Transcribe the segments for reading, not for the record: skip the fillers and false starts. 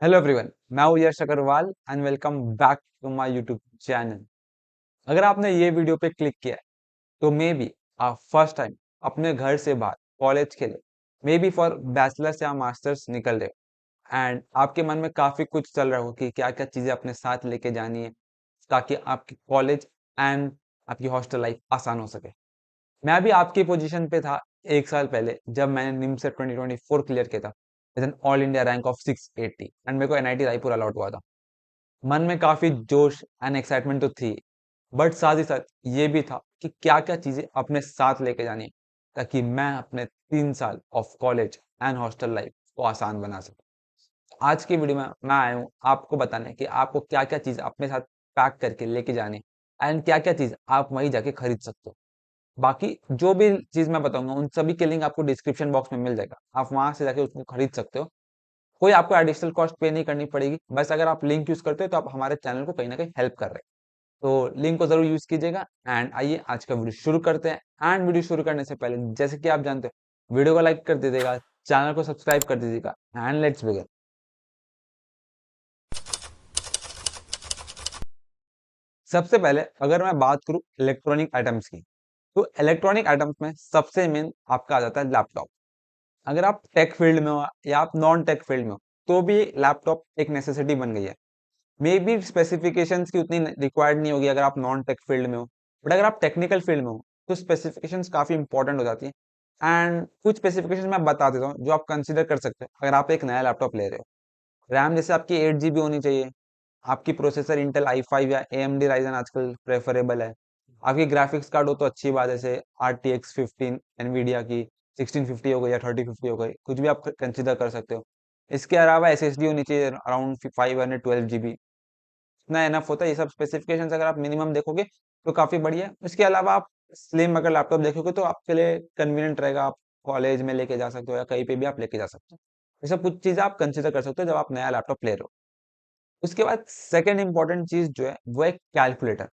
Hello everyone, मैं हूं Yash Agrawal and welcome back to my YouTube channel. अगर आपने ये वीडियो पे क्लिक किया है तो मे बी आप फर्स्ट टाइम अपने घर से बाहर कॉलेज के लिए मे बी फॉर बैचलर्स या मास्टर्स निकल रहे हो एंड आपके मन में काफी कुछ चल रहा हो कि क्या क्या चीजें अपने साथ लेके जानी है ताकि आपकी कॉलेज एंड आपकी हॉस्टल लाइफ आसान हो सके। मैं भी आपकी पोजीशन पे था एक साल पहले जब मैंने निम्स 2024 क्लियर किया था with an all India rank of 680 and मेरे को एनआईटी रायपुर अलॉट हुआ था। मन में काफी जोश एंड एक्साइटमेंट तो थी, बट साथ ही साथ ये भी था कि क्या क्या चीजें अपने साथ लेके जानी है ताकि मैं अपने 3 साल of college and hostel life को आसान बना सकूं। आज की वीडियो में मैं आया हूँ आपको बताने कि आपको क्या क्या चीज अपने साथ पैक करके लेके जानी है एंड क्या क्या चीज आप वहीं जाके खरीद सकते हो। बाकी जो भी चीज मैं बताऊंगा उन सभी के लिंक आपको डिस्क्रिप्शन बॉक्स में मिल जाएगा, आप वहां से जाके उसको खरीद सकते हो। कोई आपको एडिशनल कॉस्ट पे नहीं करनी पड़ेगी, बस अगर आप लिंक यूज करते हो तो आप हमारे चैनल को कहीं ना कहीं हेल्प कर रहे हैं। तो लिंक को जरूर यूज कीजिएगा एंड आइए आज का वीडियो शुरू करते हैं। एंड वीडियो शुरू करने से पहले जैसे कि आप जानते हो वीडियो को लाइक कर दीजिएगा, चैनल को सब्सक्राइब कर दीजिएगा एंड लेट्स बिगिन। सबसे पहले अगर मैं बात करूं इलेक्ट्रॉनिक आइटम्स की, तो इलेक्ट्रॉनिक आइटम्स में सबसे मेन आपका आ जाता है लैपटॉप। अगर आप टेक फील्ड में हो या आप नॉन टेक फील्ड में हो तो भी लैपटॉप एक नेसेसिटी बन गई है। मे बी स्पेसिफिकेशंस की उतनी रिक्वायर्ड नहीं होगी अगर आप नॉन टेक फील्ड में हो, बट अगर आप टेक्निकल फील्ड में हो तो स्पेसिफिकेशंस काफी इंपॉर्टेंट हो जाती है। एंड कुछ स्पेसिफिकेशन मैं बता देता हूँ जो आप कंसिडर कर सकते हो अगर आप एक नया लैपटॉप ले रहे हो। रैम जैसे आपकी 8 GB होनी चाहिए। आपकी प्रोसेसर इंटेल i5 या AMD राइजन आजकल प्रेफरेबल है। आपकी ग्राफिक्स कार्ड हो तो अच्छी बात है, जैसे RTX 15 एनवीडिया की 1650 हो गई या 3050 हो गई, कुछ भी आप कंसिडर कर सकते हो। इसके अलावा SSD होनी चाहिए अराउंड 512 GB, इतना एनफ होता है। ये सब स्पेसिफिकेशन अगर आप मिनिमम देखोगे तो काफी बढ़िया है। इसके अलावा आप स्लिम अगर लैपटॉप देखोगे तो आपके लिए कन्वीनियंट रहेगा, आप कॉलेज में लेके जा सकते हो या कहीं पे भी आप लेके जा सकते हो। ये सब कुछ चीजें आप कंसिडर कर सकते हो जब आप नया लैपटॉप ले रहे हो। उसके बाद सेकेंड इंपॉर्टेंट चीज जो है वो है कैलकुलेटर,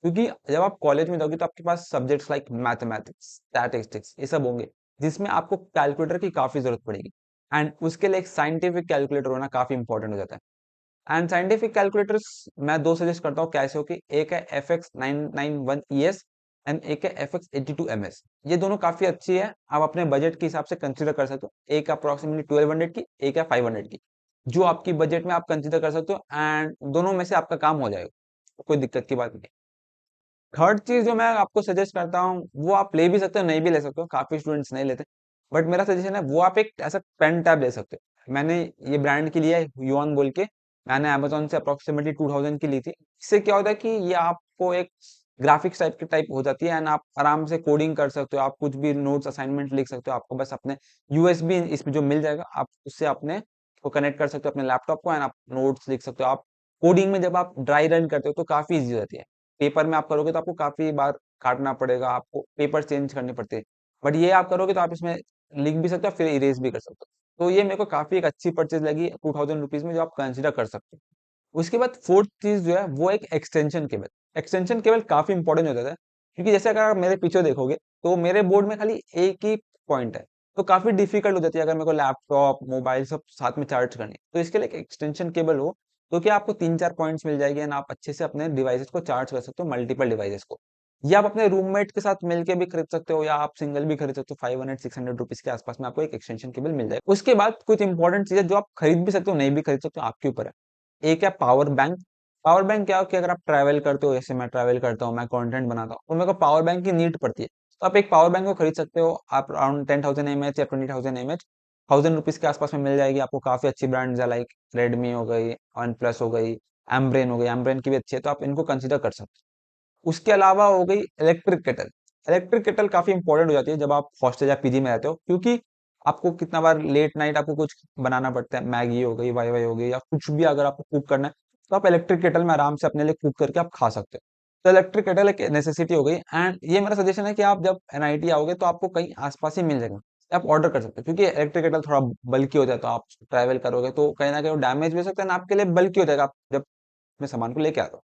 क्योंकि जब आप कॉलेज में जाओगे तो आपके पास सब्जेक्ट्स लाइक मैथमेटिक्स, स्टैटिस्टिक्स ये सब होंगे जिसमें आपको कैलकुलेटर की काफी जरूरत पड़ेगी। एंड उसके लिए एक साइंटिफिक कैलकुलेटर होना काफी इंपॉर्टेंट हो जाता है। एंड साइंटिफिक कैलकुलेटर्स मैं दो सजेस्ट करता हूँ कैसे हो कि एक है FX991ES एंड एक है FX82MS। ये दोनों काफी अच्छी है, आप अपने बजट के हिसाब से कंसिडर कर सकते हो। एक अप्रोक्सीमेटली 1200 की, एक है 500 की, जो आपकी बजट में आप कंसिडर कर सकते हो एंड दोनों में से आपका काम हो जाएगा, कोई दिक्कत की बात नहीं। थर्ड चीज जो मैं आपको सजेस्ट करता हूँ वो आप ले भी सकते हो नहीं भी ले सकते हो, काफी स्टूडेंट्स नहीं लेते, बट मेरा सजेशन है वो आप एक ऐसा पेन टैब ले सकते हो। मैंने ये ब्रांड की लिया है यूआन बोल के, मैंने अमेजोन से अप्रोक्सीमेटली 2000 की ली थी। इससे क्या होता है कि ये आपको एक ग्राफिक्स टाइप की टाइप हो जाती है एंड आप आराम से कोडिंग कर सकते हो, आप कुछ भी नोट्स असाइनमेंट लिख सकते हो। आपको बस अपने यूएसबी इसमें जो मिल जाएगा आप उससे अपने को कनेक्ट कर सकते हो अपने लैपटॉप को एंड आप नोट्स लिख सकते हो। आप कोडिंग में जब आप ड्राई रन करते हो तो काफी इजी हो जाती है। पेपर में आप करोगे तो आपको काफी बार काटना पड़ेगा, आपको पेपर चेंज करने पड़ते हैं, बट ये आप करोगे तो आप इसमें लिख भी सकते हो फिर इरेज भी कर सकते हो। तो ये मेरे को काफी एक अच्छी परचेज लगी 2000 रुपीज में, जो आप कंसिडर कर सकते हो। उसके बाद फोर्थ चीज जो है वो एक एक्सटेंशन केबल। एक्सटेंशन केबल काफी इंपॉर्टेंट हो जाता है, क्योंकि जैसे अगर आप मेरे पीछे देखोगे तो मेरे बोर्ड में खाली एक ही पॉइंट है, तो काफी डिफिकल्ट हो जाती है अगर मेरे को लैपटॉप मोबाइल सब साथ में चार्ज करनी है। तो इसके लिए एक एक्सटेंशन केबल हो तो क्या आपको 3-4 पॉइंट्स मिल जाएगी एंड आप अच्छे से अपने डिवाइसेस को चार्ज कर सकते हो, मल्टीपल डिवाइसेस को। या आप अपने रूममेट के साथ मिलके भी खरीद सकते हो या आप सिंगल भी खरीद सकते हो। 500-600 रुपीज के आसपास में आपको एक एक्सटेंशन केबल मिल जाएगा। उसके बाद कुछ इंपॉर्टेंट चीजें जो आप खरीद भी सकते हो नहीं भी खरीद सकते हो, आपके ऊपर है। एक है पावर बैंक। पावर बैंक क्या हो कि अगर आप ट्रैवल करते हो, जैसे मैं ट्रैवल करता हूँ, मैं कंटेंट बनाता हूँ, तो मेरे को पावर बैंक की नीड पड़ती है, तो आप एक पावर बैंक को खरीद सकते हो। आप अराउंड 10,000 mAh या 20,000 mAh 1000 रुपीज के आसपास में मिल जाएगी आपको। काफी अच्छी ब्रांड्स है लाइक रेडमी हो गई, वन प्लस हो गई, एम्ब्रेन हो गई, एम्ब्रेन की भी अच्छी है, तो आप इनको कंसिडर कर सकते हो। उसके अलावा हो गई इलेक्ट्रिक केटल। इलेक्ट्रिक केटल काफी इंपॉर्टेंट हो जाती है जब आप हॉस्टल या पीजी में रहते हो, क्योंकि आपको कितना बार लेट नाइट आपको कुछ बनाना पड़ता है, मैगी हो गई, वाई वाई हो गई, या कुछ भी अगर आपको कुक करना है तो आप इलेक्ट्रिक केटल में आराम से अपने लिए कुक करके आप खा सकते हो। तो इलेक्ट्रिक केटल एक नेसेसिटी हो गई एंड ये मेरा सजेशन है कि आप जब एनआईटी आओगे तो आपको कहीं आसपास ही मिल जाएगा, आप ऑर्डर कर सकते हो। क्योंकि इलेक्ट्रिक केटल थोड़ा बल्कि हो जाता है, तो आप ट्रैवल करोगे तो कहीं ना कहीं डैमेज भी हो सकता है ना, आपके लिए बल्कि हो जाएगा आप जब अपने सामान को लेके आते हो।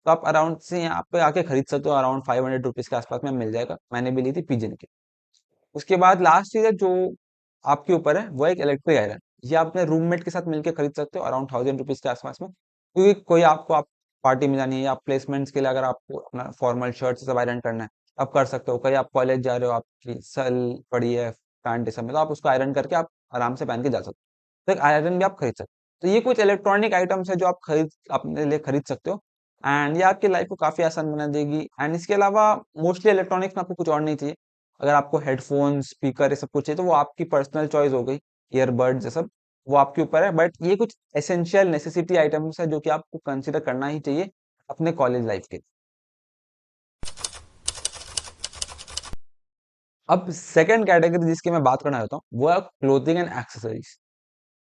तो आप अराउंड से यहाँ पे आके खरीद सकते हो, अराउंड 500 रुपीज के आसपास में मिल जाएगा। मैंने भी ली थी पिजन की। उसके बाद लास्ट चीज है जो आपके ऊपर है वो एक इलेक्ट्रिक आयरन। या अपने रूममेट के साथ मिलकर खरीद सकते हो अराउंड 1000 रुपीज के आसपास में, क्योंकि कोई आपको आप पार्टी में जानी है या प्लेसमेंट्स के लिए अगर आपको अपना फॉर्मल शर्ट सब आयरन करना है, आप कर सकते हो। कहीं आप कॉलेज जा रहे हो, आपकी सल पड़ी है पैंट सब में, तो आप उसको आयरन करके आप आराम से पहन के जा सकते हो। तो एक आयरन भी आप खरीद सकते हो। तो ये कुछ इलेक्ट्रॉनिक आइटम्स है जो आप अपने लिए खरीद सकते हो, एंड ये आपकी लाइफ को काफी आसान बना देगी। एंड इसके अलावा मोस्टली इलेक्ट्रॉनिक्स में आपको कुछ और नहीं चाहिए। अगर आपको हेडफोन स्पीकर ये सब कुछ चाहिए तो वो आपकी पर्सनल चॉइस हो गई, ईयरबड्स ये सब वो आपके ऊपर है। बट ये कुछ एसेंशियल नेसेसिटी आइटम्स है जो कि आपको कंसिडर करना ही चाहिए अपने कॉलेज लाइफ के। अब सेकंड कैटेगरी जिसकी मैं बात करना चाहता हूँ वो है clothing and accessories.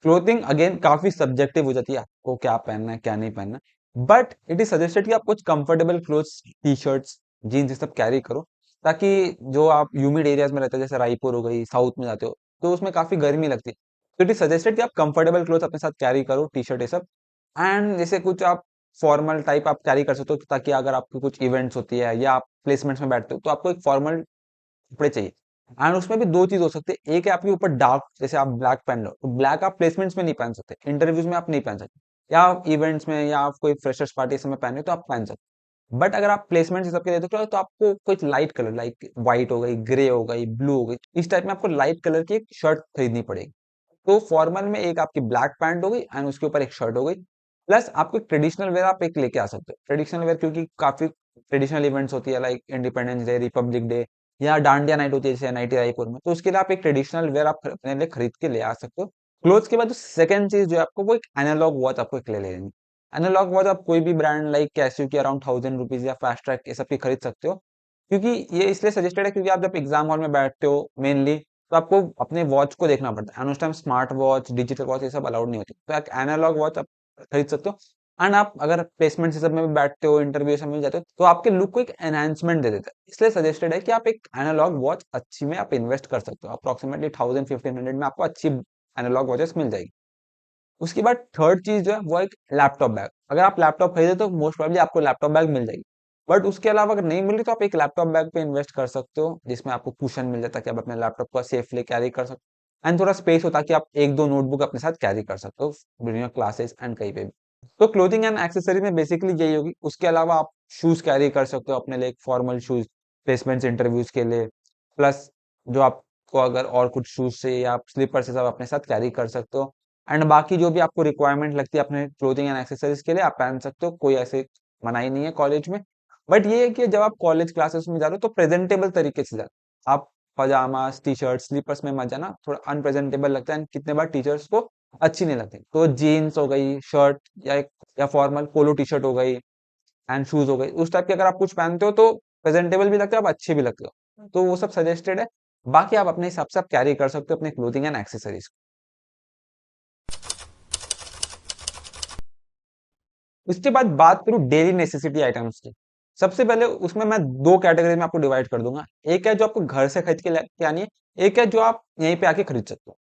Clothing again काफी सब्जेक्टिव हो जाती है, आपको क्या पहनना है क्या नहीं पहनना है, बट इट इज सजेस्टेड कि आप कुछ comfortable clothes, T shirts, jeans ये सब कैरी करो, ताकि जो आप ह्यूमिड एरियाज में रहते हो जैसे रायपुर हो गई, साउथ में जाते हो तो उसमें काफी गर्मी लगती है। तो इट इज सजेस्टेड कि आप कंफर्टेबल क्लोथ अपने साथ कैरी करो, टी शर्ट ये सब। एंड जैसे कुछ आप फॉर्मल टाइप आप कैरी कर सकते हो, ताकि अगर आपकी कुछ इवेंट्स होती है या आप प्लेसमेंट्स में बैठते हो तो आपको एक फॉर्मल कपड़े चाहिए। एंड उसमें भी दो चीज हो सकती है, एक है आपके ऊपर डार्क, जैसे आप ब्लैक पहन लो तो ब्लैक आप प्लेसमेंट्स में नहीं पहन सकते, इंटरव्यूज में आप नहीं पहन सकते, या आप इवेंट्स में या आप कोई फ्रेशर्स पार्टी में पहने तो आप पहन सकते। बट अगर आप प्लेसमेंट सबके देते हो तो आपको कुछ लाइट कलर लाइक व्हाइट हो गई, ग्रे हो गई, ब्लू हो गई, इस टाइप में आपको लाइट कलर की एक शर्ट खरीदनी पड़ेगी। तो फॉर्मल में एक आपकी ब्लैक पैंट हो गई एंड उसके ऊपर एक शर्ट हो गई, प्लस आपको ट्रेडिशनल वेयर आप एक लेके आ सकते हो। ट्रेडिशनल वेयर क्योंकि काफी ट्रेडिशनल इवेंट्स होती है like independence day, Republic day, या डांडिया नाइट होती है जैसे नाइटी रायपुर में, तो उसके लिए आप एक ट्रेडिशनल वेयर आप अपने लिए खरीद के ले आ सकते हो। क्लोथ्स के बाद जो सेकंड चीज जो है आपको वो एक एनालॉग वॉच आपको एक ले लेनी। एनालॉग वॉच आप कोई भी ब्रांड लाइक कैसियो की अराउंड 1000 रुपीज या फास्ट ट्रैक ये सब की खरीद सकते हो, क्योंकि ये इसलिए सजेस्टेड है क्योंकि आप जब एग्जाम हॉल में बैठते हो मेनली तो आपको अपने वॉच को देखना पड़ता है, एंड उस time smart watch, digital watch ये सब अलाउड नहीं होती, तो एक एनालॉग वॉच आप खरीद सकते हो। एंड आप अगर प्लेसमेंट सब में भी बैठते हो, इंटरव्यू सब में भी जाते हो तो आपके लुक को एक एनहांसमेंट दे देता है, इसलिए सजेस्टेड है कि आप एक एनालॉग वॉच अच्छी में आप इन्वेस्ट कर सकते हो। अप्रोक्सीमेटली 1000-1500 में आपको अच्छी एनालॉग वॉचेस मिल जाएगी। उसके बाद थर्ड चीज जो है वो एक लैपटॉप बैग। अगर आप लैपटॉप खरीदे तो मोस्ट प्रोबेबली आपको लैपटॉप बैग मिल जाएगी, बट उसके अलावा अगर नहीं मिली तो आप एक लैपटॉप बैग पे इन्वेस्ट कर सकते हो जिसमें आपको कुशन मिल जाता है कि आप अपने लैपटॉप को सेफली कैरी कर सकते हो, एंड थोड़ा स्पेस होता है कि आप एक दो नोटबुक अपने साथ कैरी कर सकते हो ड्यूरिंग योर क्लासेस एंड कहीं पे भी। तो क्लोथिंग एंड एक्सेसरी में बेसिकली यही होगी। उसके अलावा आप शूज कैरी कर सकते हो अपने लिए, फॉर्मल शूज प्लेसमेंट्स इंटरव्यूज के लिए, प्लस जो आपको अगर और कुछ शूज से या स्लीपर्स से सब अपने साथ कैरी कर सकते हो। एंड बाकी जो भी आपको रिक्वायरमेंट लगती है अपने क्लोथिंग एंड एक्सेसरीज के लिए आप पहन सकते हो, कोई ऐसे मनाही नहीं है कॉलेज में। बट ये है कि जब आप कॉलेज क्लासेस में जा रहे हो तो प्रेजेंटेबल तरीके से जाओ। आप पजामा टी शर्ट स्लीपर्स में मत जाना, थोड़ा अनप्रेजेंटेबल लगता है and कितने बार टीचर्स को अच्छी नहीं लगती। तो जीन्स हो गई, शर्ट या फॉर्मल पोलो टी शर्ट हो गई एंड शूज हो गई, उस टाइप के अगर आप कुछ पहनते हो तो प्रेजेंटेबल भी लगते हो, आप अच्छे भी लगते हो, तो वो सब सजेस्टेड है। बाकी आप अपने हिसाब से आप कैरी कर सकते हो अपने क्लोथिंग एंड एक्सेसरीज। उसके बाद बात करूं डेली नेसेसिटी आइटम्स की। सबसे पहले उसमें मैं दो कैटेगरी में आपको डिवाइड कर दूंगा। एक है जो आपको घर से खरीद के लेके आनी है, एक है जो आप यहीं पे आके खरीद सकते हो।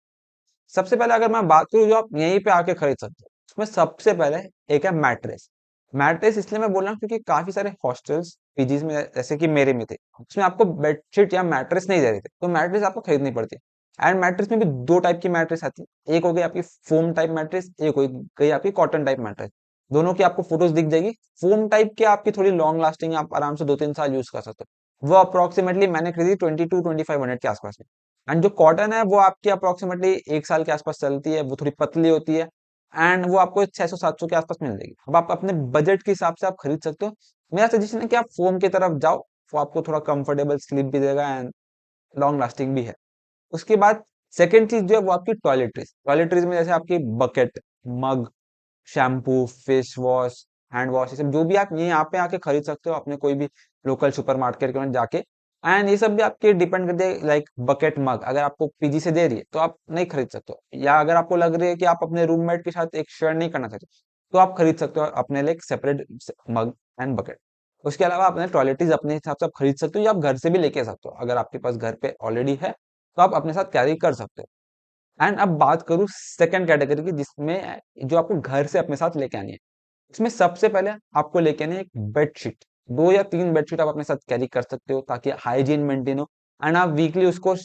सबसे पहले अगर मैं बात करूं जो आप यहीं पे आके खरीद सकते हो, उसमें सबसे पहले एक है मैट्रेस। मैट्रेस इसलिए मैं बोल रहा हूँ क्योंकि काफी सारे हॉस्टल्स पीजीज में जैसे कि मेरे में थे, उसमें आपको बेडशीट या मैट्रेस नहीं दे रहे थे, तो मैट्रेस आपको खरीदनी पड़ती है। एंड मैट्रेस में भी दो टाइप की मैट्रेस आती है, एक हो गई आपकी फोम टाइप मैट्रेस, एक हो गई आपकी कॉटन टाइप मैट्रेस। दोनों की आपको फोटोज दिख जाएगी। फोम टाइप की आपकी थोड़ी लॉन्ग लास्टिंग, आप आराम से 2-3 साल यूज कर सकते हो। वो अप्रोक्सीमेटली मैंने खरीदी 22-2500 के आसपास में। एंड जो कॉटन है वो आपकी अप्रोक्सीमेटली 1 साल के आसपास चलती है, वो थोड़ी पतली होती है, एंड वो आपको 600-700 के आसपास मिल जाएगी। अब आप अपने बजट के हिसाब से आप खरीद सकते हो। मेरा सजेशन है कि आप फोम की तरफ जाओ, वो आपको थोड़ा कंफर्टेबल स्लीप भी देगा एंड लॉन्ग लास्टिंग भी है। उसके बाद सेकेंड चीज जो है वो आपकी टॉयलेटरीज। टॉयलेटरीज में जैसे आपकी bucket, mug, shampoo, face wash, hand wash, ये सब जो भी आप ये यहाँ पे आके खरीद सकते हो अपने कोई भी लोकल सुपरमार्केट के में जाके। एंड ये सब भी आपके डिपेंड करते हैं लाइक बकेट मग अगर आपको पीजी से दे रही है तो आप नहीं खरीद सकते हो, या अगर आपको लग रही है कि आप अपने रूममेट के साथ एक शेयर नहीं करना चाहते तो आप खरीद सकते हो अपने लिए एक सेपरेट मग एंड बकेट। उसके अलावा अपने टॉयलेटरीज अपने हिसाब से आप खरीद सकते हो, या आप घर से भी लेके आ सकते हो, अगर आपके पास घर पे ऑलरेडी है तो आप अपने साथ कैरी कर सकते हो। एंड अब बात करूं सेकंड कैटेगरी की जिसमें जो आपको घर से अपने साथ लेके आनी है। इसमें सबसे पहले आपको लेके आनी है एक बेडशीट। 2 या 3 बेडशीट आप अपने साथ कैरी कर सकते हो ताकि हाइजीन मेंटेन हो, एंड आप वीकली उसको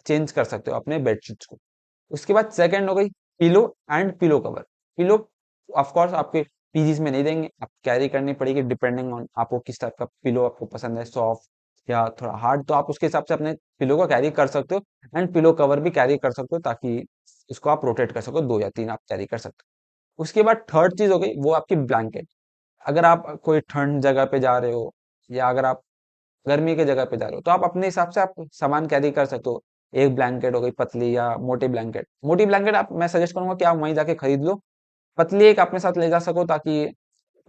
चेंज कर सकते हो अपने बेडशीट्स को। उसके बाद सेकंड हो गई pillow and pillow cover. Pillow of course आपके पीजीज में नहीं देंगे, आप कैरी करनी पड़ेगी डिपेंडिंग ऑन आपको किस टाइप का पिलो आपको पसंद है, सॉफ्ट या थोड़ा हार्ड, तो आप उसके हिसाब से अपने पिलो को कैरी कर सकते हो। एंड पिलो कवर भी कैरी कर सकते हो ताकि इसको आप रोटेट कर सको, 2 या 3 आप कैरी कर सकते हो। उसके बाद थर्ड चीज हो गई वो आपकी ब्लैंकेट। अगर आप कोई ठंड जगह पे जा रहे हो या अगर आप गर्मी की जगह पे जा रहे हो तो आप अपने हिसाब से आप सामान कैरी कर सकते हो। एक ब्लैंकेट हो गई पतली या मोटी ब्लैंकेट। मोटी ब्लैंकेट आप मैं सजेस्ट करूंगा कि आप वहीं जाके खरीद लो। पतली एक अपने साथ ले जा सको ताकि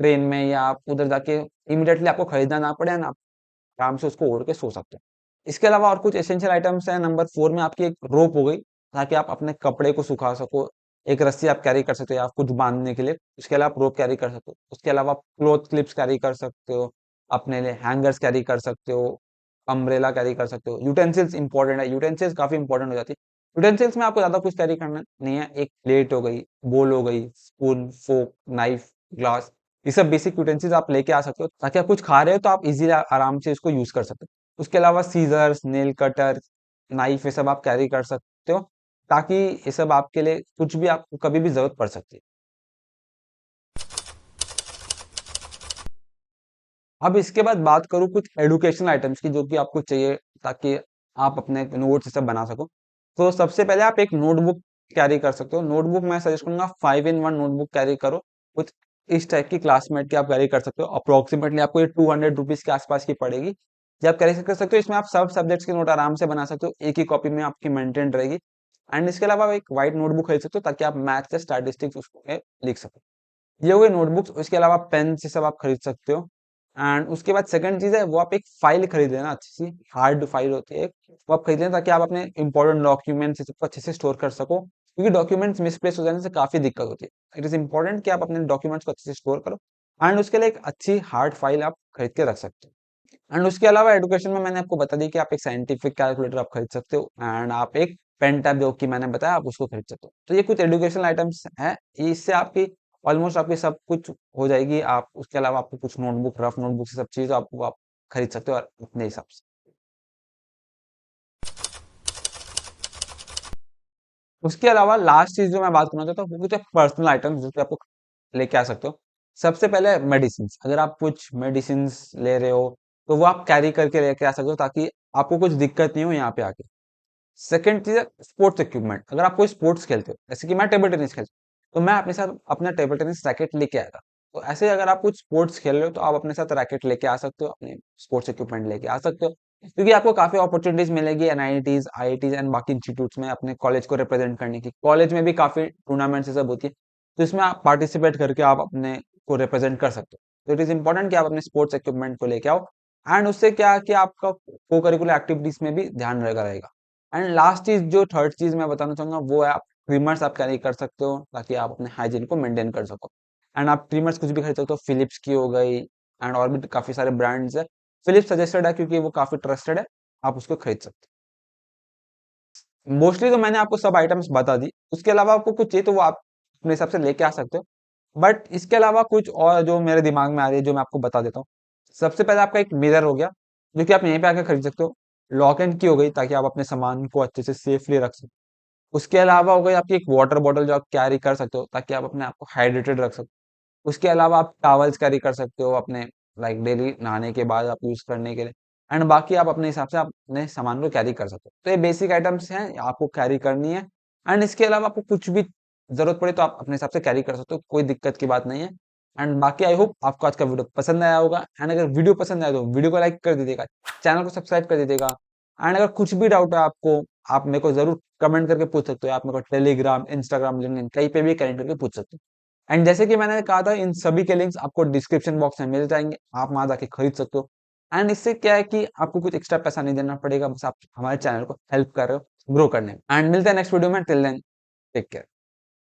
ट्रेन में या आप उधर जाके इमीडिएटली आपको खरीदना ना पड़े ना, आराम से उसको ओढ़ के सो सकते हो। इसके अलावा और कुछ एसेंशियल आइटम्स हैं। नंबर 4 में आपकी एक रोप हो गई ताकि आप अपने कपड़े को सुखा सको। एक रस्सी आप कैरी कर सकते हो या कुछ बांधने के लिए, उसके अलावा आप रोप कैरी कर सकते हो। उसके अलावा क्लॉथ क्लिप्स कैरी कर सकते हो, अपने लिए हैंगर्स कैरी कर सकते हो, अम्ब्रेला कैरी कर सकते हो। यूटेंसिल्स इंपॉर्टेंट है, यूटेंसिल्स काफी इंपॉर्टेंट हो जाती है। यूटेंसिल्स में आपको ज्यादा कुछ कैरी करना नहीं है। एक प्लेट हो गई, बोल हो गई, स्पून, फोक, नाइफ, ग्लास, ये सब बेसिक यूटेंसिल्स आप लेके आ सकते हो ताकि आप कुछ खा रहे हो तो आप इजीली आराम से इसको यूज कर सकते हो। उसके अलावा सीजर्स, नेल कटर, नाइफ, ये सब आप कैरी कर सकते हो ताकि ये सब आपके लिए कुछ भी आपको कभी भी जरूरत पड़ सकती है। अब इसके बाद बात करूँ कुछ एजुकेशनल आइटम्स की जो कि आपको चाहिए ताकि आप अपने नोट्स ये सब बना सको। तो सबसे पहले आप एक नोटबुक कैरी कर सकते हो। नोटबुक मैं सजेस्ट करूंगा 5 in 1 नोटबुक कैरी करो। कुछ इस टाइप की क्लासमेट की आप कैरी कर सकते हो। अप्रोक्सीमेटली आपको ये 200 रुपीज के आसपास की पड़ेगी। ये आप कैरी कर सकते हो। इसमें आप सब सब्जेक्ट्स के नोट आराम से बना सकते हो, एक ही कॉपी में आपकी मेंटेन रहेगी। एंड इसके अलावा आप एक व्हाइट नोटबुक खरीद सकते हो ताकि आप मैथ्स या स्टैटिस्टिक्स उसमें लिख सको। ये हो गई नोटबुक्स। उसके अलावा पेन ये सब आप खरीद सकते हो। एंड उसके बाद सेकंड चीज है वो आप एक फाइल खरीद लेना, अच्छी सी हार्ड फाइल होती है एक, वो आप खरीद लेना ताकि आप अपने इंपॉर्टेंट डॉक्यूमेंट्स सबको अच्छे से स्टोर कर सको, क्योंकि डॉक्यूमेंट्स मिसप्लेस हो जाने से काफी दिक्कत होती है। इट इज इंपॉर्टेंट कि आप अपने डॉक्यूमेंट्स को अच्छे से स्टोर करो। एंड उसके लिए एक अच्छी हार्ड फाइल आप खरीद के रख सकते हो। एंड उसके अलावा एजुकेशन में मैंने आपको बता दी कि आप एक साइंटिफिक कैलकुलेटर आप खरीद सकते हो। एंड आप एक पेन टैब जो कि मैंने बताया आप उसको खरीद सकते हो। तो ये कुछ एजुकेशनल आइटम्स हैं, इससे आपकी ऑलमोस्ट आपकी सब कुछ हो जाएगी। आप उसके अलावा आपको कुछ नोटबुक, रफ नोटबुक सब चीज आप खरीद सकते हो और अपने हिसाब से। उसके अलावा लास्ट चीज जो मैं बात करना चाहता हूँ वो कुछ पर्सनल आइटम्स जो कि आपको लेके आ सकते हो। सबसे पहले मेडिसिन। अगर आप कुछ मेडिसिन ले रहे हो तो वो आप कैरी करके लेके आ सकते हो ताकि आपको कुछ दिक्कत नहीं हो यहाँ पे आके। सेकंड चीज है स्पोर्ट्स इक्विपमेंट। अगर आप कोई स्पोर्ट्स खेलते हो, जैसे कि मैं टेबल टेनिस खेलता हूँ, तो मैं अपने साथ अपना टेबल टेनिस रैकेट लेके आया था। तो ऐसे ही अगर आप कुछ स्पोर्ट्स खेल रहे हो तो आप अपने साथ रैकेट लेके आ सकते हो, अपने स्पोर्ट्स इक्विपमेंट लेके आ सकते हो, क्योंकि आपको काफी अपॉर्चुनिटीज मिलेगी एनआईटीज, आईआईटीज एंड बाकी इंस्टीट्यूट्स में अपने कॉलेज को रिप्रेजेंट करने की। कॉलेज में भी काफी टूर्नामेंट्स सब होती है, तो इसमें आप पार्टिसिपेट करके आप अपने को रिप्रेजेंट कर सकते हो। तो इट इज इंपॉर्टेंट कि आप अपने स्पोर्ट्स इक्विपमेंट को लेके आओ। एंड उससे क्या है कि आपका को करिकुलर एक्टिविटीज में भी ध्यान रहेगा। एंड लास्ट चीज जो थर्ड चीज मैं बताना चाहूंगा वो है आप ट्रिमर्स आप कैरी कर सकते हो ताकि आप अपने हाइजीन को मेंटेन कर सको। एंड आप ट्रिमर्स कुछ भी खरीद सकते हो, फिलिप्स की हो गई एंड और भी काफी सारे ब्रांड्स है। फिलिप्स सजेस्टेड है क्योंकि वो काफी ट्रस्टेड है, आप उसको खरीद सकते हो। मोस्टली तो मैंने आपको सब आइटम्स बता दी। उसके अलावा आपको कुछ चाहिए तो वो आप अपने हिसाब से लेके आ सकते हो। बट इसके अलावा कुछ और जो मेरे दिमाग में आ रही है जो मैं आपको बता देता हूँ। सबसे पहले आपका एक मिरर हो गया जो कि आप यहीं पे आके खरीद सकते हो। लॉक एंड की हो गई ताकि आप अपने सामान को अच्छे से सेफली रख सको। उसके अलावा हो गई आपकी एक वाटर बॉटल जो आप कैरी कर सकते हो ताकि आप अपने आप को हाइड्रेटेड रख सको। उसके अलावा आप टॉवल्स कैरी कर सकते हो अपने, लाइक डेली नहाने के बाद आप यूज करने के लिए। एंड बाकी आप अपने हिसाब से आप अपने सामान को कैरी कर सकते हो। तो ये बेसिक आइटम्स हैं, आपको कैरी करनी है। एंड इसके अलावा आपको कुछ भी जरूरत पड़े तो आप अपने हिसाब से कैरी कर सकते हो, कोई दिक्कत की बात नहीं है। एंड बाकी आई होप आपको आज का वीडियो पसंद आया होगा। एंड अगर वीडियो पसंद आया तो वीडियो को लाइक कर दीजिएगा, चैनल को सब्सक्राइब कर दीजिएगा। एंड अगर कुछ भी डाउट है आपको, आप मेरे को जरूर कमेंट करके पूछ सकते हो। आप मेरे को टेलीग्राम, इंस्टाग्राम, लिंक्डइन कहीं पे भी कनेक्ट करके पूछ सकते हो। एंड जैसे कि मैंने कहा था इन सभी के लिंक्स आपको डिस्क्रिप्शन बॉक्स में मिल जाएंगे, आप वहां जाके खरीद सकते हो। एंड इससे क्या है कि आपको कुछ एक्स्ट्रा पैसा नहीं देना पड़ेगा, बस आप हमारे चैनल को हेल्प कर रहे हो ग्रो करने में। एंड मिलते हैं नेक्स्ट वीडियो में, टिल देन टेक केयर।